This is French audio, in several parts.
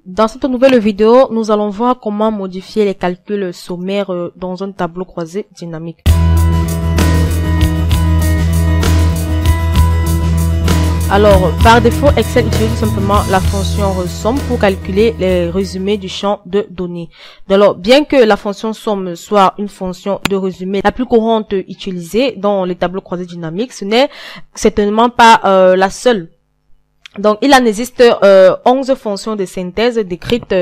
Dans cette nouvelle vidéo, nous allons voir comment modifier les calculs sommaires dans un tableau croisé dynamique. Alors, par défaut, Excel utilise tout simplement la fonction somme pour calculer les résumés du champ de données. Alors, bien que la fonction somme soit une fonction de résumé la plus courante utilisée dans les tableaux croisés dynamiques, ce n'est certainement pas la seule. Donc, il en existe 11 fonctions de synthèse décrites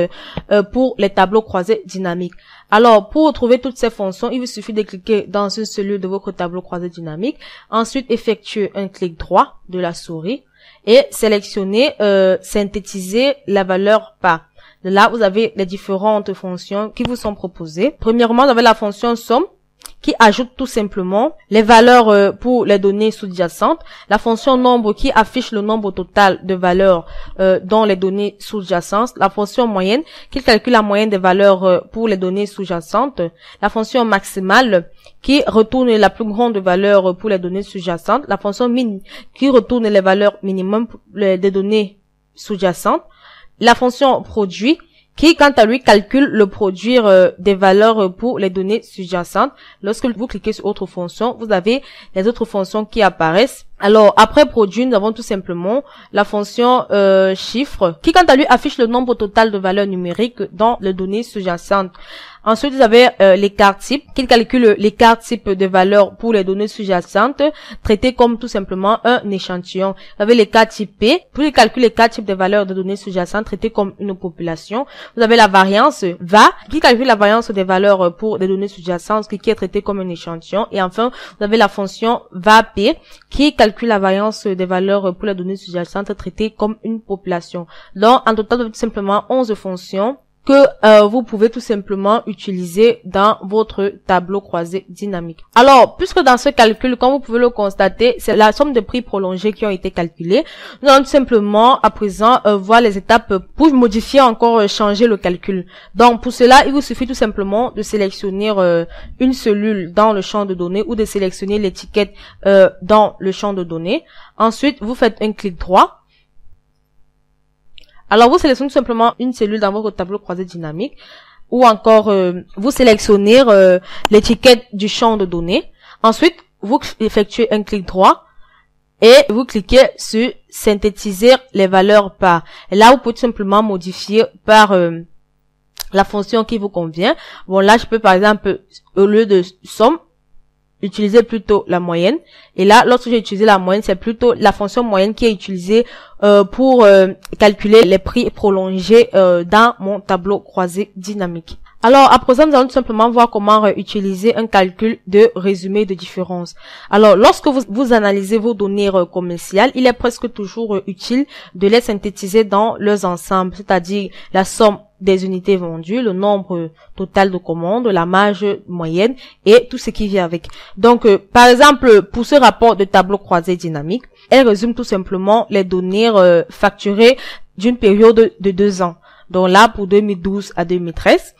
pour les tableaux croisés dynamiques. Alors, pour retrouver toutes ces fonctions, il vous suffit de cliquer dans une cellule de votre tableau croisé dynamique. Ensuite, effectuer un clic droit de la souris et sélectionner synthétiser la valeur par. De là, vous avez les différentes fonctions qui vous sont proposées. Premièrement, vous avez la fonction somme, qui ajoute tout simplement les valeurs pour les données sous-jacentes, la fonction nombre qui affiche le nombre total de valeurs dans les données sous-jacentes, la fonction moyenne qui calcule la moyenne des valeurs pour les données sous-jacentes, la fonction maximale qui retourne la plus grande valeur pour les données sous-jacentes, la fonction min qui retourne les valeurs minimum des données sous-jacentes, la fonction produit qui, quant à lui, calcule le produire des valeurs pour les données sous-jacentes. Lorsque vous cliquez sur autre fonction, vous avez les autres fonctions qui apparaissent. Alors, après produit, nous avons tout simplement la fonction chiffre, qui, quant à lui, affiche le nombre total de valeurs numériques dans les données sous-jacentes. Ensuite, vous avez l'écart type, qui calcule l'écart type de valeurs pour les données sous-jacentes, traité comme tout simplement un échantillon. Vous avez l'écart type P, pour calculer l'écart type de valeurs de données sous-jacentes, traité comme une population. Vous avez la variance VA, qui calcule la variance des valeurs pour des données sous-jacentes, qui est traité comme un échantillon. Et enfin, vous avez la fonction VAP, qui calcule la variance des valeurs pour les données sous-jacentes, traitées comme une population. Donc, en total, vous avez tout simplement 11 fonctions que vous pouvez tout simplement utiliser dans votre tableau croisé dynamique. Alors, puisque dans ce calcul, comme vous pouvez le constater, c'est la somme de prix prolongés qui ont été calculées, nous allons tout simplement à présent voir les étapes pour modifier encore changer le calcul. Donc, pour cela, il vous suffit tout simplement de sélectionner une cellule dans le champ de données ou de sélectionner l'étiquette dans le champ de données. Ensuite, vous faites un clic droit. Alors, vous sélectionnez tout simplement une cellule dans votre tableau croisé dynamique ou encore vous sélectionnez l'étiquette du champ de données. Ensuite, vous effectuez un clic droit et vous cliquez sur synthétiser les valeurs par. Et là, vous pouvez tout simplement modifier par la fonction qui vous convient. Bon, là, je peux par exemple, au lieu de somme, utiliser plutôt la moyenne. Et là, lorsque j'ai utilisé la moyenne, c'est plutôt la fonction moyenne qui est utilisée pour calculer les prix prolongés dans mon tableau croisé dynamique. Alors, à présent, nous allons tout simplement voir comment utiliser un calcul de résumé de différence. Alors, lorsque vous analysez vos données commerciales, il est presque toujours utile de les synthétiser dans leurs ensembles, c'est-à-dire la somme des unités vendues, le nombre total de commandes, la marge moyenne et tout ce qui vient avec. Donc, par exemple, pour ce rapport de tableau croisé dynamique, elle résume tout simplement les données facturées d'une période de 2 ans. Donc là, pour 2012 à 2013.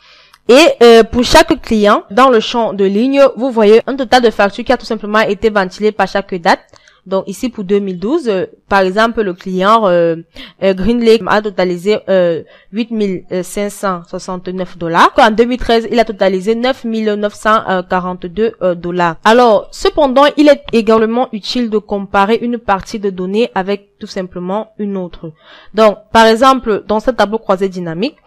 Et pour chaque client, dans le champ de ligne, vous voyez un total de factures qui a tout simplement été ventilé par chaque date. Donc ici pour 2012, par exemple, le client Green Lake a totalisé 8569 $. En 2013, il a totalisé 9942 $. Alors, cependant, il est également utile de comparer une partie de données avec tout simplement une autre. Donc, par exemple, dans ce tableau croisé dynamique,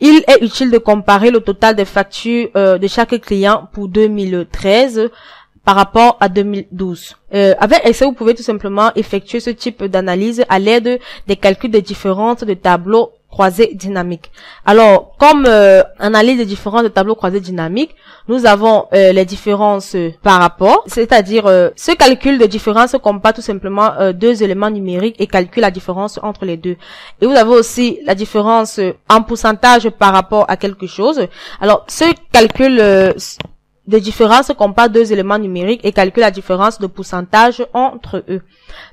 il est utile de comparer le total des factures de chaque client pour 2013 par rapport à 2012. Avec Excel, vous pouvez tout simplement effectuer ce type d'analyse à l'aide des calculs de différences de tableaux croisés dynamiques. Alors, comme analyse des différences de tableaux croisés dynamiques, nous avons les différences par rapport, c'est-à-dire ce calcul de différence compare tout simplement 2 éléments numériques et calcule la différence entre les deux. Et vous avez aussi la différence en pourcentage par rapport à quelque chose. Alors, ce calcul de différence compare 2 éléments numériques et calcule la différence de pourcentage entre eux.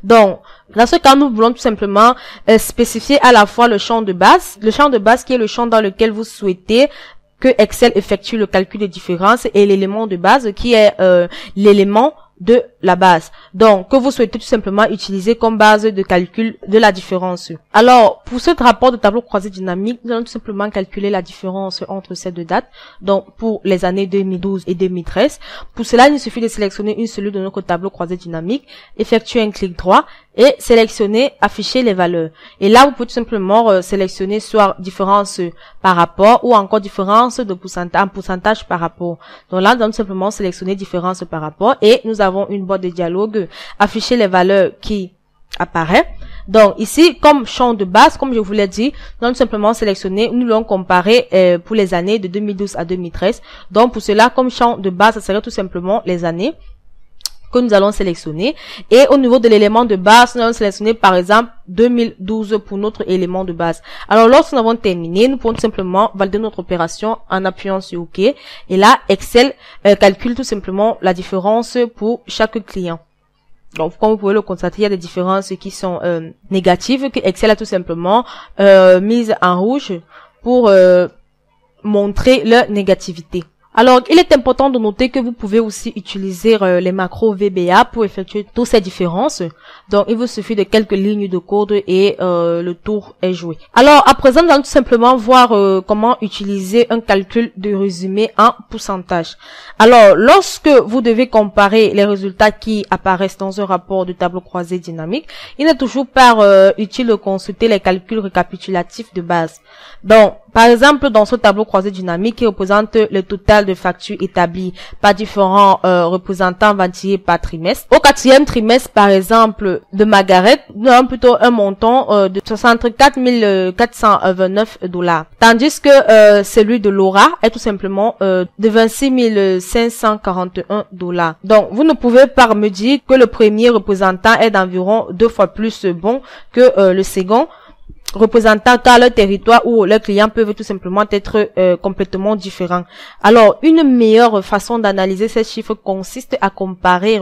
Donc, dans ce cas, nous voulons tout simplement spécifier à la fois le champ de base qui est le champ dans lequel vous souhaitez que Excel effectue le calcul de différence et l'élément de base qui est l'élément de la base. Donc, que vous souhaitez tout simplement utiliser comme base de calcul de la différence. Alors, pour ce rapport de tableau croisé dynamique, nous allons tout simplement calculer la différence entre ces deux dates. Donc, pour les années 2012 et 2013. Pour cela, il suffit de sélectionner une cellule de notre tableau croisé dynamique, effectuer un clic droit et sélectionner afficher les valeurs. Et là, vous pouvez tout simplement sélectionner soit différence par rapport ou encore différence de pourcentage, en pourcentage par rapport. Donc là, nous allons simplement sélectionner différence par rapport et nous avons une boîte de dialogue afficher les valeurs qui apparaît. Donc ici, comme champ de base, comme je vous l'ai dit, nous allons simplement sélectionner, nous l'avons comparé pour les années de 2012 à 2013. Donc pour cela, comme champ de base, ça serait tout simplement les années que nous allons sélectionner. Et au niveau de l'élément de base, nous allons sélectionner par exemple 2012 pour notre élément de base. Alors lorsque nous avons terminé, nous pouvons tout simplement valider notre opération en appuyant sur OK. Et là, Excel calcule tout simplement la différence pour chaque client. Donc, comme vous pouvez le constater, il y a des différences qui sont négatives, que Excel a tout simplement mises en rouge pour montrer leur négativité. Alors, il est important de noter que vous pouvez aussi utiliser les macros VBA pour effectuer toutes ces différences. Donc, il vous suffit de quelques lignes de code et le tour est joué. Alors, à présent, nous allons tout simplement voir comment utiliser un calcul de résumé en pourcentage. Alors, lorsque vous devez comparer les résultats qui apparaissent dans un rapport de tableau croisé dynamique, il n'est toujours pas utile de consulter les calculs récapitulatifs de base. Donc, par exemple, dans ce tableau croisé dynamique qui représente le total de factures établies par différents représentants vantillés par trimestre. Au 4e trimestre, par exemple, de Margaret, nous avons plutôt un montant de 64 429 $. Tandis que celui de Laura est tout simplement de 26 541 $. Donc, vous ne pouvez pas me dire que le premier représentant est d'environ 2 fois plus bon que le second représentant, car leur territoire ou leurs clients peuvent tout simplement être complètement différents. Alors, une meilleure façon d'analyser ces chiffres consiste à comparer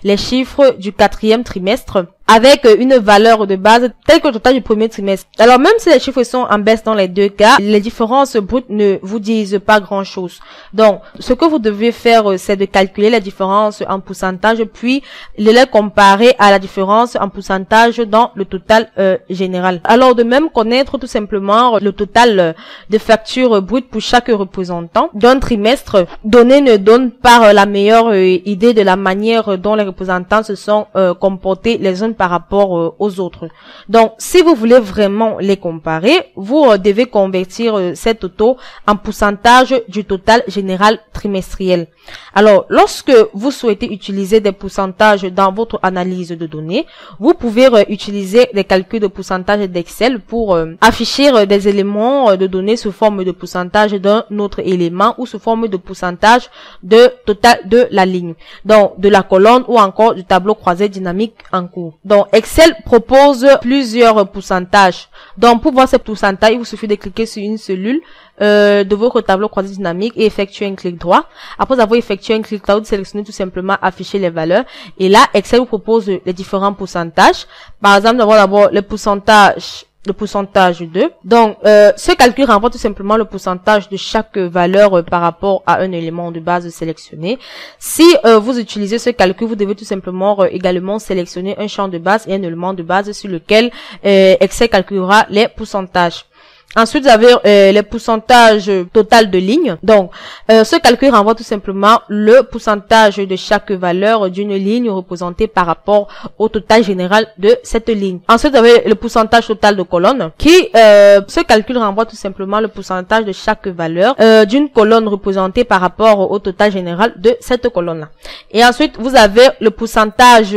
les chiffres du 4e trimestre avec une valeur de base telle que le total du premier trimestre. Alors, même si les chiffres sont en baisse dans les deux cas, les différences brutes ne vous disent pas grand-chose. Donc, ce que vous devez faire, c'est de calculer la différence en pourcentage, puis de les comparer à la différence en pourcentage dans le total général. Alors, de même connaître tout simplement le total de factures brutes pour chaque représentant d'un trimestre donné ne donne pas la meilleure idée de la manière dont les représentants se sont comportés les uns par rapport aux autres. Donc, si vous voulez vraiment les comparer, vous devez convertir ces totaux en pourcentage du total général trimestriel. Alors, lorsque vous souhaitez utiliser des pourcentages dans votre analyse de données, vous pouvez utiliser des calculs de pourcentage d'Excel pour afficher des éléments de données sous forme de pourcentage d'un autre élément ou sous forme de pourcentage de total de la ligne, donc de la colonne ou encore du tableau croisé dynamique en cours. Donc, Excel propose plusieurs pourcentages. Donc, pour voir ces pourcentages, il vous suffit de cliquer sur une cellule de votre tableau croisé dynamique et effectuer un clic droit. Après avoir effectué un clic droit, vous sélectionnez tout simplement afficher les valeurs. Et là, Excel vous propose les différents pourcentages. Par exemple, nous avons d'abord le pourcentage 2. Donc, ce calcul renvoie tout simplement le pourcentage de chaque valeur par rapport à un élément de base sélectionné. Si vous utilisez ce calcul, vous devez tout simplement également sélectionner un champ de base et un élément de base sur lequel Excel calculera les pourcentages. Ensuite, vous avez les pourcentages total de lignes. Donc, ce calcul renvoie tout simplement le pourcentage de chaque valeur d'une ligne représentée par rapport au total général de cette ligne. Ensuite, vous avez le pourcentage total de colonnes qui, ce calcul renvoie tout simplement le pourcentage de chaque valeur d'une colonne représentée par rapport au total général de cette colonne-là. Et ensuite, vous avez le pourcentage,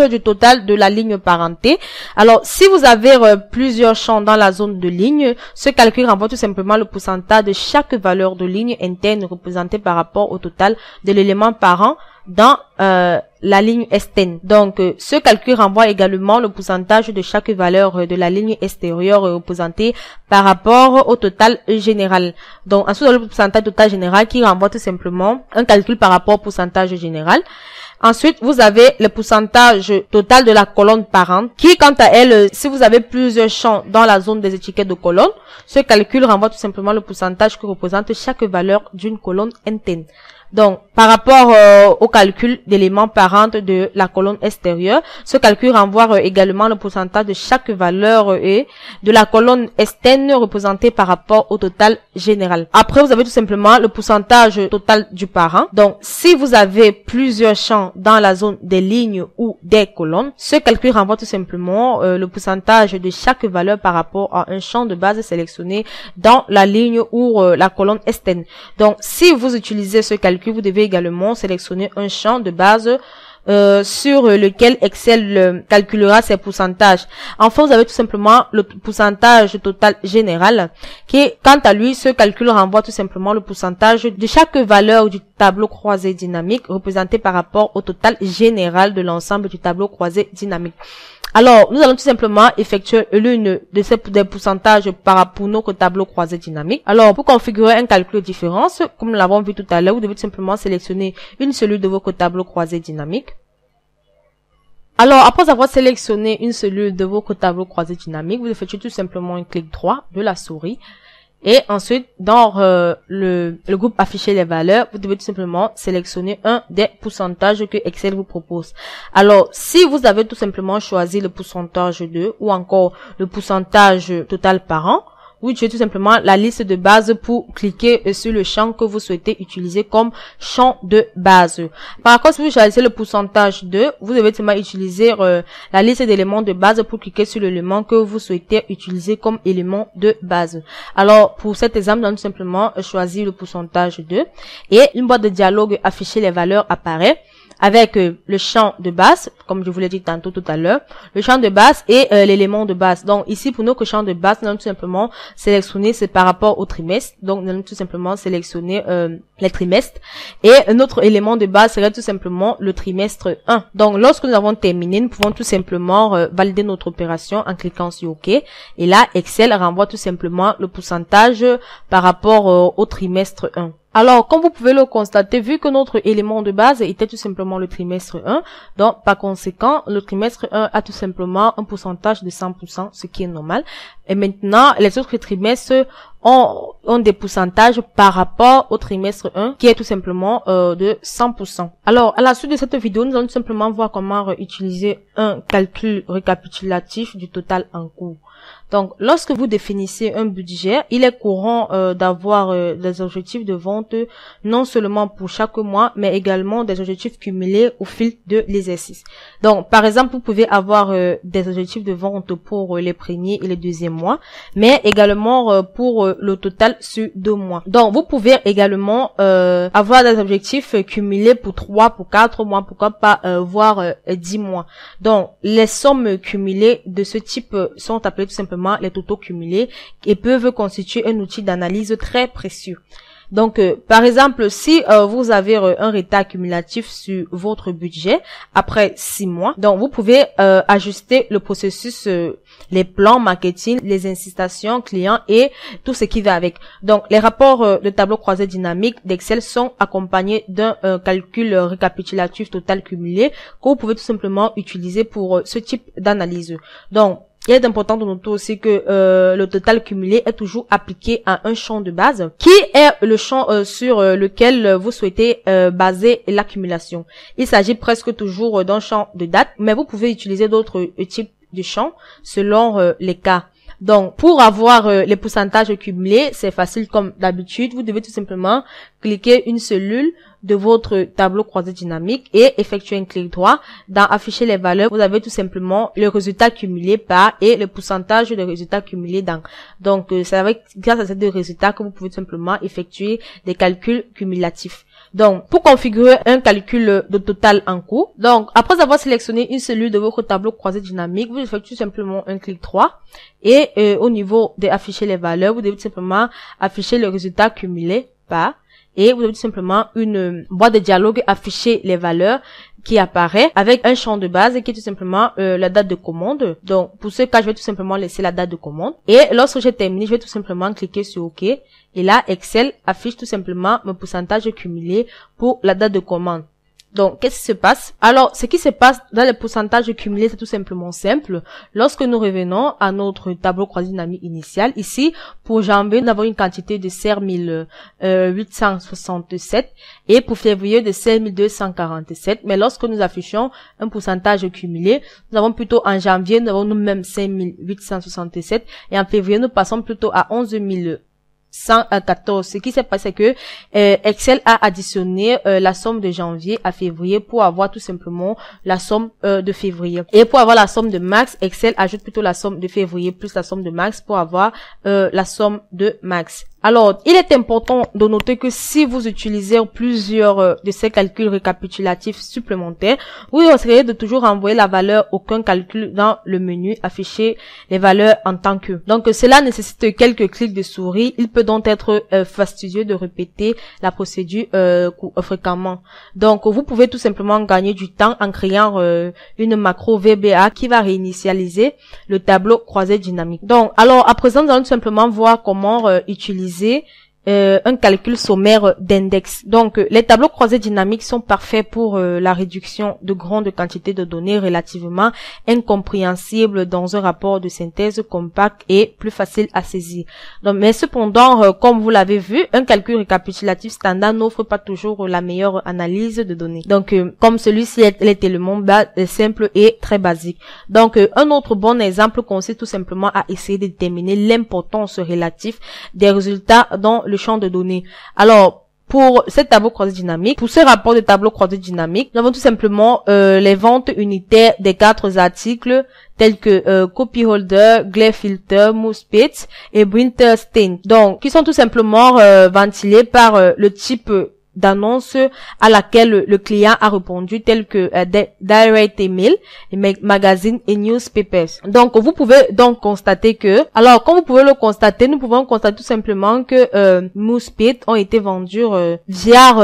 du total de la ligne parentée. Alors, si vous avez plusieurs champs dans la zone de ligne, ce calcul renvoie tout simplement le pourcentage de chaque valeur de ligne interne représentée par rapport au total de l'élément parent dans la ligne externe. Donc, ce calcul renvoie également le pourcentage de chaque valeur de la ligne extérieure représentée par rapport au total général. Donc, ensuite, le pourcentage total général qui renvoie tout simplement un calcul par rapport au pourcentage général. Ensuite, vous avez le pourcentage total de la colonne parente qui, quant à elle, si vous avez plusieurs champs dans la zone des étiquettes de colonne, ce calcul renvoie tout simplement le pourcentage que représente chaque valeur d'une colonne interne. Donc, par rapport au calcul d'éléments parents de la colonne extérieure, ce calcul renvoie également le pourcentage de chaque valeur et de la colonne externe représentée par rapport au total général. Après, vous avez tout simplement le pourcentage total du parent. Donc, si vous avez plusieurs champs dans la zone des lignes ou des colonnes, ce calcul renvoie tout simplement le pourcentage de chaque valeur par rapport à un champ de base sélectionné dans la ligne ou la colonne externe. Donc, si vous utilisez ce calcul, vous devez également sélectionner un champ de base sur lequel Excel calculera ses pourcentages. Enfin, vous avez tout simplement le pourcentage total général qui, quant à lui, ce calcul renvoie tout simplement le pourcentage de chaque valeur du tableau croisé dynamique représenté par rapport au total général de l'ensemble du tableau croisé dynamique. Alors, nous allons tout simplement effectuer l'une de ces des pourcentages pour notre tableau croisé dynamique. Alors, pour configurer un calcul de différence, comme nous l'avons vu tout à l'heure, vous devez tout simplement sélectionner une cellule de votre tableau croisé dynamique. Alors, après avoir sélectionné une cellule de votre tableau croisé dynamique, vous effectuez tout simplement un clic droit de la souris. Et ensuite, dans le groupe afficher les valeurs, vous devez tout simplement sélectionner un des pourcentages que Excel vous propose. Alors, si vous avez tout simplement choisi le pourcentage 2 ou encore le pourcentage total par an, vous utilisez tout simplement la liste de base pour cliquer sur le champ que vous souhaitez utiliser comme champ de base. Par contre, si vous choisissez le pourcentage 2, vous devez tout simplement utiliser la liste d'éléments de base pour cliquer sur l'élément que vous souhaitez utiliser comme élément de base. Alors, pour cet exemple, nous allons tout simplement choisir le pourcentage 2 et une boîte de dialogue afficher les valeurs apparaît avec le champ de base, comme je vous l'ai dit tantôt tout à l'heure, le champ de base et l'élément de base. Donc ici, pour notre champ de base, nous allons tout simplement sélectionner, c'est par rapport au trimestre. Donc nous allons tout simplement sélectionner les trimestres. Et notre élément de base serait tout simplement le trimestre 1. Donc lorsque nous avons terminé, nous pouvons tout simplement valider notre opération en cliquant sur OK. Et là, Excel renvoie tout simplement le pourcentage par rapport au trimestre 1. Alors, comme vous pouvez le constater, vu que notre élément de base était tout simplement le trimestre 1, donc par conséquent, le trimestre 1 a tout simplement un pourcentage de 100%, ce qui est normal. Et maintenant, les autres trimestres ont des pourcentages par rapport au trimestre 1, qui est tout simplement de 100%. Alors, à la suite de cette vidéo, nous allons tout simplement voir comment utiliser un calcul récapitulatif du total en cours. Donc, lorsque vous définissez un budget, il est courant d'avoir des objectifs de vente non seulement pour chaque mois, mais également des objectifs cumulés au fil de l'exercice. Donc, par exemple, vous pouvez avoir des objectifs de vente pour les premiers et les deuxièmes mois, mais également pour le total sur 2 mois. Donc, vous pouvez également avoir des objectifs cumulés pour 3, pour 4 mois, pourquoi pas voire 10 mois. Donc, les sommes cumulées de ce type sont appelées tout simplement les totaux cumulés et peuvent constituer un outil d'analyse très précieux. Donc, par exemple, si vous avez un retard cumulatif sur votre budget après 6 mois, donc vous pouvez ajuster le processus, les plans marketing, les incitations clients et tout ce qui va avec. Donc, les rapports de tableau croisé dynamique d'Excel sont accompagnés d'un calcul récapitulatif total cumulé que vous pouvez tout simplement utiliser pour ce type d'analyse. Donc, il est important de noter aussi que le total cumulé est toujours appliqué à un champ de base, qui est le champ sur lequel vous souhaitez baser l'accumulation. Il s'agit presque toujours d'un champ de date, mais vous pouvez utiliser d'autres types de champs selon les cas. Donc, pour avoir les pourcentages cumulés, c'est facile comme d'habitude. Vous devez tout simplement cliquer une cellule de votre tableau croisé dynamique et effectuer un clic droit. Dans afficher les valeurs, vous avez tout simplement le résultat cumulé par et le pourcentage de résultats cumulés dans. Donc, c'est avec grâce à ces deux résultats que vous pouvez tout simplement effectuer des calculs cumulatifs. Donc, pour configurer un calcul de total en cours, donc après avoir sélectionné une cellule de votre tableau croisé dynamique, vous effectuez simplement un clic droit et au niveau d'afficher les valeurs, vous devez tout simplement afficher le résultat cumulé par et vous avez tout simplement une boîte de dialogue afficher les valeurs qui apparaît avec un champ de base qui est tout simplement la date de commande. Donc, pour ce cas, je vais tout simplement laisser la date de commande. Et lorsque j'ai terminé, je vais tout simplement cliquer sur OK. Et là, Excel affiche tout simplement mon pourcentage cumulé pour la date de commande. Donc, qu'est-ce qui se passe? Alors, ce qui se passe dans les pourcentages cumulés, c'est tout simplement simple. Lorsque nous revenons à notre tableau croisé dynamique initial, ici, pour janvier, nous avons une quantité de 6867 et pour février de 6247. Mais lorsque nous affichons un pourcentage cumulé, nous avons plutôt en janvier, nous avons nous-mêmes 5867 et en février, nous passons plutôt à 11114. Ce qui s'est passé, c'est que Excel a additionné la somme de janvier à février pour avoir tout simplement la somme de février. Et pour avoir la somme de max, Excel ajoute plutôt la somme de février plus la somme de max pour avoir la somme de max. Alors, il est important de noter que si vous utilisez plusieurs de ces calculs récapitulatifs supplémentaires, vous risquerez de toujours envoyer la valeur aucun calcul dans le menu afficher les valeurs en tant que. Donc, cela nécessite quelques clics de souris. Il peut donc être fastidieux de répéter la procédure fréquemment. Donc, vous pouvez tout simplement gagner du temps en créant une macro VBA qui va réinitialiser le tableau croisé dynamique. Donc, alors, à présent, nous allons tout simplement voir comment utiliser un calcul sommaire d'index. Donc, les tableaux croisés dynamiques sont parfaits pour la réduction de grandes quantités de données relativement incompréhensibles dans un rapport de synthèse compact et plus facile à saisir. Donc, mais cependant, comme vous l'avez vu, un calcul récapitulatif standard n'offre pas toujours la meilleure analyse de données. Donc, comme celui-ci est tellement simple et très basique. Donc, un autre bon exemple consiste tout simplement à essayer de déterminer l'importance relative des résultats dans le champ de données. Alors, pour ce tableau croisé dynamique, pour ce rapport de tableau croisé dynamique, nous avons tout simplement les ventes unitaires des 4 articles tels que Copyholder, Glayfilter, Mousepit et Winterstein. Donc, qui sont tout simplement ventilés par le type d'annonce à laquelle le client a répondu, tel que direct email, magazine et newspapers. Donc, vous pouvez donc constater que, alors, comme vous pouvez le constater, nous pouvons constater tout simplement que Mousepit ont été vendus via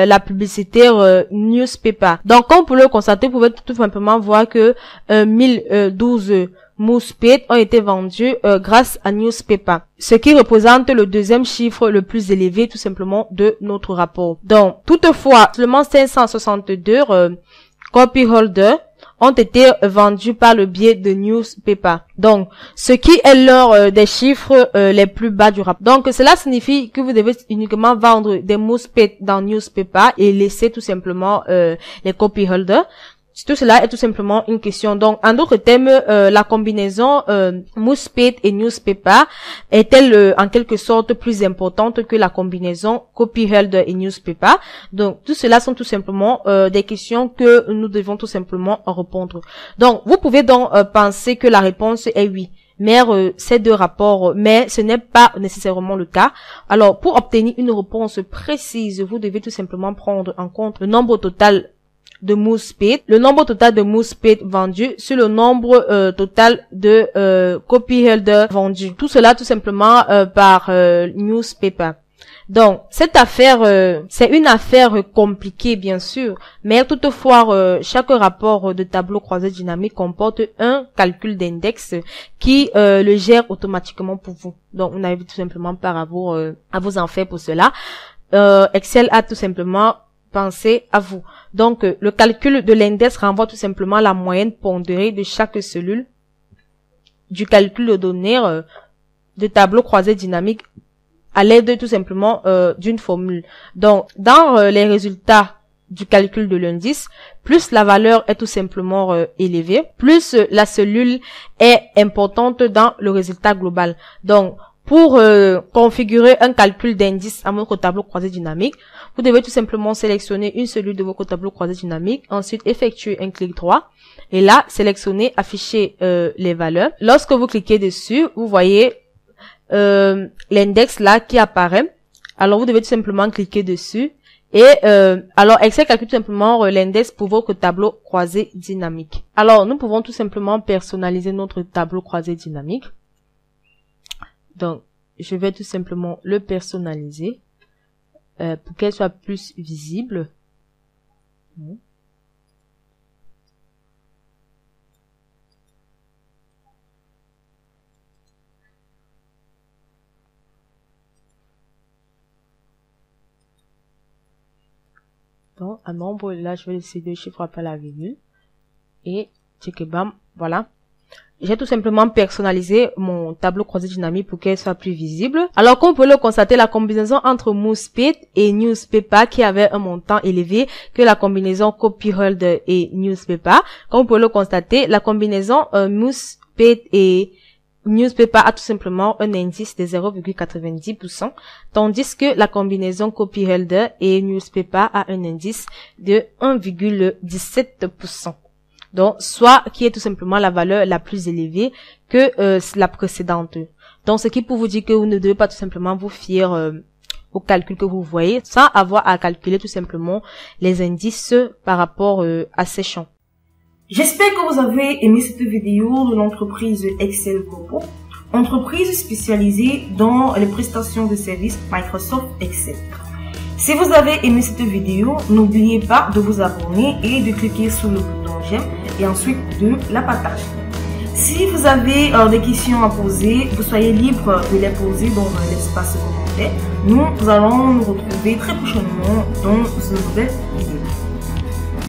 la publicité newspaper. Donc, comme vous pouvez le constater, vous pouvez tout simplement voir que 1012 Mousepit ont été vendus grâce à newspaper, ce qui représente le deuxième chiffre le plus élevé tout simplement de notre rapport. Donc, toutefois, seulement 562 copyholders ont été vendus par le biais de newspaper. Donc, ce qui est l'un des chiffres les plus bas du rapport. Donc, cela signifie que vous devez uniquement vendre des Mousepit dans newspaper et laisser tout simplement les copyholders. Tout cela est tout simplement une question. Donc, en d'autres termes, la combinaison Mousepit et newspaper est-elle en quelque sorte plus importante que la combinaison copyholder et newspaper? Donc, tout cela sont tout simplement des questions que nous devons tout simplement répondre. Donc, vous pouvez donc penser que la réponse est oui. Mais ces deux rapports, mais ce n'est pas nécessairement le cas. Alors, pour obtenir une réponse précise, vous devez tout simplement prendre en compte le nombre total de Mousepit, le nombre total de Mousepit vendus sur le nombre total de copyholder vendus. Tout cela tout simplement par newspaper. Donc, cette affaire, c'est une affaire compliquée, bien sûr, mais toutefois, chaque rapport de tableau croisé dynamique comporte un calcul d'index qui le gère automatiquement pour vous. Donc, vous n'avez tout simplement pas à vous en faire pour cela. Excel a tout simplement pensez à vous. Donc, le calcul de l'index renvoie tout simplement la moyenne pondérée de chaque cellule du calcul de données de tableau croisé dynamique à l'aide tout simplement d'une formule. Donc, dans les résultats du calcul de l'indice, plus la valeur est tout simplement élevée, plus la cellule est importante dans le résultat global. Donc, pour configurer un calcul d'indice à votre tableau croisé dynamique, vous devez tout simplement sélectionner une cellule de votre tableau croisé dynamique, ensuite effectuer un clic droit, et là, sélectionner afficher les valeurs. Lorsque vous cliquez dessus, vous voyez l'index là qui apparaît. Alors, vous devez tout simplement cliquer dessus, et alors Excel calcule tout simplement l'index pour votre tableau croisé dynamique. Alors, nous pouvons tout simplement personnaliser notre tableau croisé dynamique. Donc, je vais tout simplement le personnaliser pour qu'elle soit plus visible. Donc, un nombre, là, je vais laisser 2 chiffres après la virgule. Et, check bam, voilà. J'ai tout simplement personnalisé mon tableau croisé dynamique pour qu'elle soit plus visible. Alors, comme vous pouvez le constater, la combinaison entre MoveSpeed et Newspaper qui avait un montant élevé que la combinaison Copyhold et Newspaper. Comme vous pouvez le constater, la combinaison MoveSpeed et Newspaper a tout simplement un indice de 0,90%, tandis que la combinaison Copyhold et Newspaper a un indice de 1,17%. Donc, soit qui est tout simplement la valeur la plus élevée que la précédente. Donc, ce qui pour vous dire que vous ne devez pas tout simplement vous fier au calcul que vous voyez, sans avoir à calculer tout simplement les indices par rapport à ces champs. J'espère que vous avez aimé cette vidéo de l'entreprise Excel Global, entreprise spécialisée dans les prestations de services Microsoft Excel. Si vous avez aimé cette vidéo, n'oubliez pas de vous abonner et de cliquer sur le bouton j'aime et ensuite de la partager. Si vous avez des questions à poser, vous soyez libre de les poser dans l'espace commentaire. Nous allons nous retrouver très prochainement dans une nouvelle